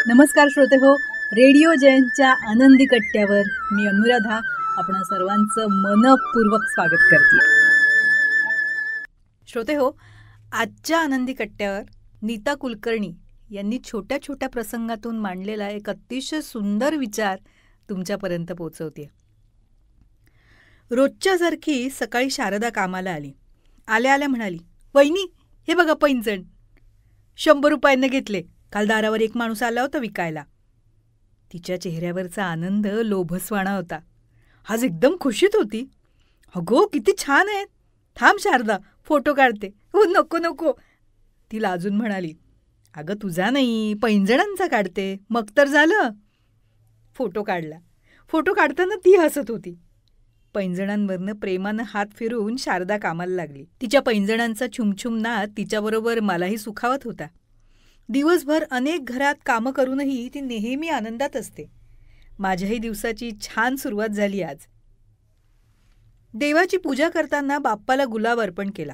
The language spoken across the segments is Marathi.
नमस्कार श्रोते हो, रेडिओ जयंतच्या आनंदी कट्ट्यावर मी अनुराधा आपण सर्वांचं मनपूर्वक स्वागत करते. श्रोते हो, आजच्या आनंदी कट्ट्यावर नीता कुलकर्णी यांनी छोट्या छोट्या प्रसंगातून मांडलेला एक अतिशय सुंदर विचार तुमच्यापर्यंत पोहोचवते. रोजच्यासारखी सकाळी शारदा कामाला आली. आल्या आल्या म्हणाली, वहिनी हे बघा पैंजण 100 रुपयांना घेतले. काल दारावर एक माणूस आला होता विकायला. तिच्या चेहऱ्यावरचा आनंद लोभसवाणा होता. आज एकदम खुशीत होती. अगो किती छान आहेत, थांब शारदा फोटो काढते. हो नको नको, ती लाजून म्हणाली. अगं तुझा नाही पैंजणांचा काढते, मग तर झालं. फोटो काढला. फोटो काढताना ती हसत होती. पैंजणांवरनं प्रेमानं हात फिरून शारदा कामाला लागली. तिच्या पैंजणांचा छुमछुम नाद तिच्याबरोबर मलाही सुखावत होता. दिवसभर अनेक घरात कामं करूनही ती नेहमी आनंदात असते. माझ्याही दिवसाची छान सुरुवात झाली आज. देवाची पूजा करताना बाप्पाला गुलाब अर्पण केला.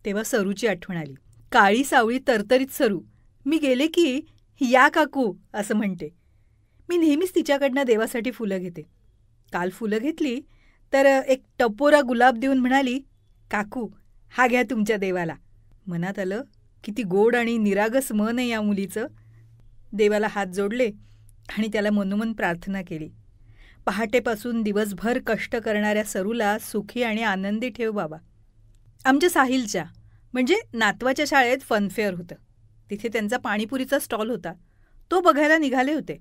तेव्हा सरूची आठवण आली. काळी सावळी तरतरीत सरू मी गेले की या काकू असं म्हणते. मी नेहमीच तिच्याकडनं देवासाठी फुलं घेते. काल फुलं घेतली तर एक टपोरा गुलाब देऊन म्हणाली, काकू हा घ्या तुमच्या देवाला. मनात आलं किती गोड आणि निरागस मन आहे या मुलीचं. देवाला हात जोडले आणि त्याला मनोमन प्रार्थना केली. पहाटेपासून दिवसभर कष्ट करणाऱ्या सरूला सुखी आणि आनंदी ठेव बाबा. आमच्या साहिलच्या म्हणजे नातवाच्या शाळेत फनफेअर होतं. तिथे त्यांचा पाणीपुरीचा स्टॉल होता. तो बघायला निघाले होते.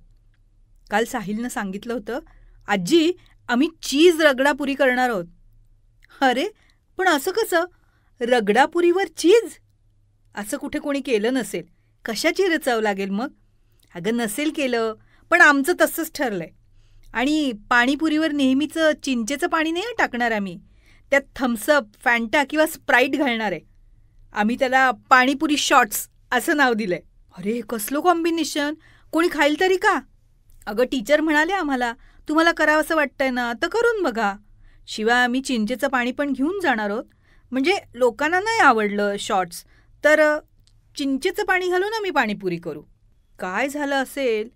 काल साहिलनं सांगितलं होतं, आजी आम्ही चीज रगडापुरी करणार आहोत. अरे पण असं कसं, रगडापुरीवर चीज? असं कुठे कोणी केलं नसेल. कशाची रचव लागेल मग? अगं नसेल केलं, पण आमचं तसंच ठरलंय. आणि पाणीपुरीवर नेहमीचं चिंचेचं पाणी नाही टाकणार आम्ही. त्यात थम्सअप, फॅन्टा किंवा स्प्राईट घालणार आहे. आम्ही त्याला पाणीपुरी शॉट्स असं नाव दिलंय. अरे कसलं कॉम्बिनेशन, कोणी खाईल तरी का? अगं टीचर म्हणाले आम्हाला, तुम्हाला करावंसं वाटतंय ना तर करून बघा. शिवाय आम्ही चिंचेचं पाणी पण घेऊन जाणार आहोत. म्हणजे लोकांना नाही आवडलं शॉट्स तर चिंचेचं पाणी घालून आम्ही पाणीपुरी करू. काय झालं असेल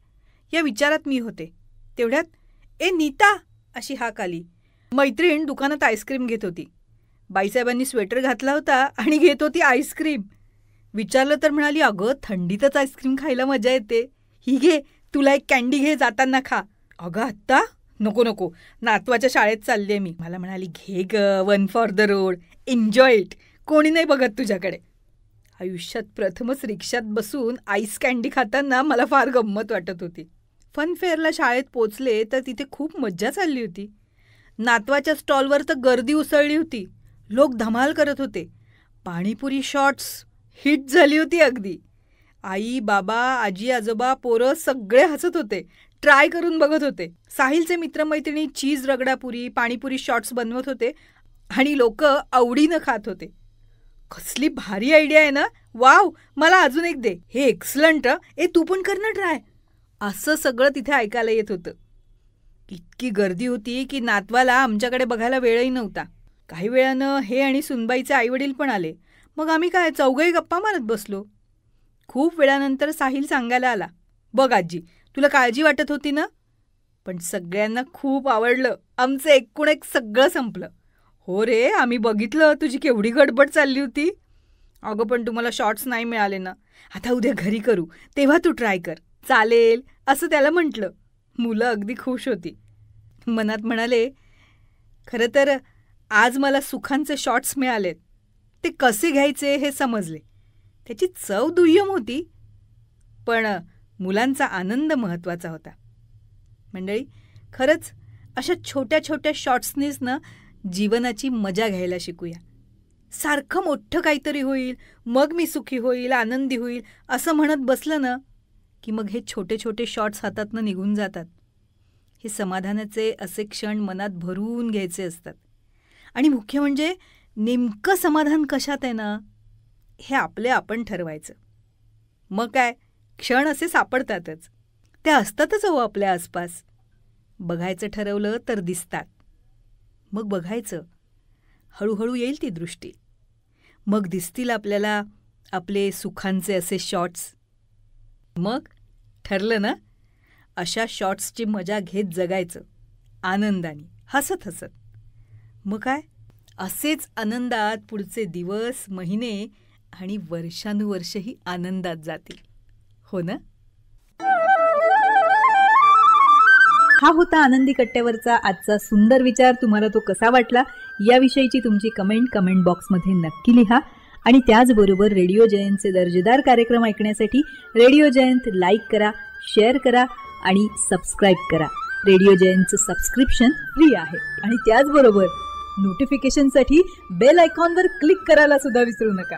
या विचारात मी होते. तेवढ्यात ए नीता अशी हाक आली. मैत्रीण दुकानात आईस्क्रीम घेत होती. बाईसाहेबांनी स्वेटर घातला होता आणि घेत होती आईस्क्रीम. विचारलं तर म्हणाली, अगं थंडीतच आईस्क्रीम खायला मजा येते. ही घे, तुला एक कॅन्डी घे, जाताना खा. अगं आत्ता नको नको, नातवाच्या शाळेत चालले मी. मला म्हणाली, घे ग, one for the road, enjoy it, कोणी नाही बघत तुझ्याकडे. आयुष्यात प्रथमच रिक्षात बसून आईस कँडी खाताना मला फार गंमत वाटत होती. फनफेअरला शाळेत पोचले तर तिथे खूप मज्जा चालली होती. नातवाच्या स्टॉलवर तर गर्दी उसळली होती. लोक धमाल करत होते. पाणीपुरी शॉट्स हिट झाली होती अगदी. आई बाबा आजी आजोबा पोरं सगळे हसत होते, ट्राय करून बघत होते. साहिलचे मित्रमैत्रिणी चीज रगडापुरी पाणीपुरी शॉट्स बनवत होते आणि लोक आवडीनं खात होते. कसली भारी आयडिया आहे ना, वाव, मला अजून एक दे, हे एक्सलंट, ए तू पण कर ना ट्राय. असं सगळं तिथे ऐकायला येत होतं. इतकी गर्दी होती की नातवाला आमच्याकडे बघायला वेळही नव्हता. काही वेळानं हे आणि सुनबाईचे आईवडील पण आले. मग आम्ही काय चौघही गप्पा मारत बसलो. खूप वेळानंतर साहिल सांगायला आला, बघ आजी तुला काळजी वाटत होती ना, पण सगळ्यांना खूप आवडलं. आमचं एकूण एक सगळं संपलं. हो रे, आम्ही बघितलं तुझी केवढी गडबड चालली होती. अगं पण तुम्हाला शॉर्ट्स नाही मिळाले ना, आता उद्या घरी करू तेव्हा तू ट्राय कर, चालेल असं त्याला म्हटलं. मुलं अगदी खुश होती. मनात म्हणाले, खरं तर आज मला सुखांचे शॉर्ट्स मिळालेत. ते कसे घ्यायचे हे समजले. त्याची चव दुय्यम होती, पण मुलांचा आनंद महत्त्वाचा होता. मंडळी, खरंच अशा छोट्या छोट्या शॉर्ट्सनीच ना जीवनाची मजा घ्यायला शिकूया. सारखं मोठं काहीतरी होईल, मग मी सुखी होईल, आनंदी होईल असं म्हणत बसलं ना की मग हे छोटे छोटे शॉर्ट्स हातातनं निघून जातात. हे समाधानाचे असे क्षण मनात भरून घ्यायचे असतात. आणि मुख्य म्हणजे नेमकं समाधान कशात आहे ना, हे आपले आपण ठरवायचं. मग काय, क्षण असे सापडतातच, ते असतातच हो आपल्या आसपास. बघायचं ठरवलं तर दिसतात. मग बघायचं, हळूहळू येईल ती दृष्टी. मग दिसतील आपल्याला आपले सुखांचे असे शॉट्स. मग ठरलं ना? अशा शॉर्ट्सची मजा घेत जगायचं, आनंदाने, हसत हसत. मग काय, असेच आनंदात पुढचे दिवस, महिने आणि वर्षानुवर्षही आनंदात जातील. हो ना? हा होता आनंदी कट्ट्यावरचा आजचा सुंदर विचार. तुम्हाला तो कसा वाटला याविषयीची तुमची कमेंट बॉक्समध्ये नक्की लिहा. आणि त्याचबरोबर रेडिओ जयंतचे दर्जेदार कार्यक्रम ऐकण्यासाठी रेडिओ जयंत लाईक करा, शेअर करा आणि सबस्क्राईब करा. रेडिओ जयंतचं सबस्क्रिप्शन फ्री आहे. आणि त्याचबरोबर नोटिफिकेशनसाठी बेल आयकॉनवर क्लिक करायला सुद्धा विसरू नका.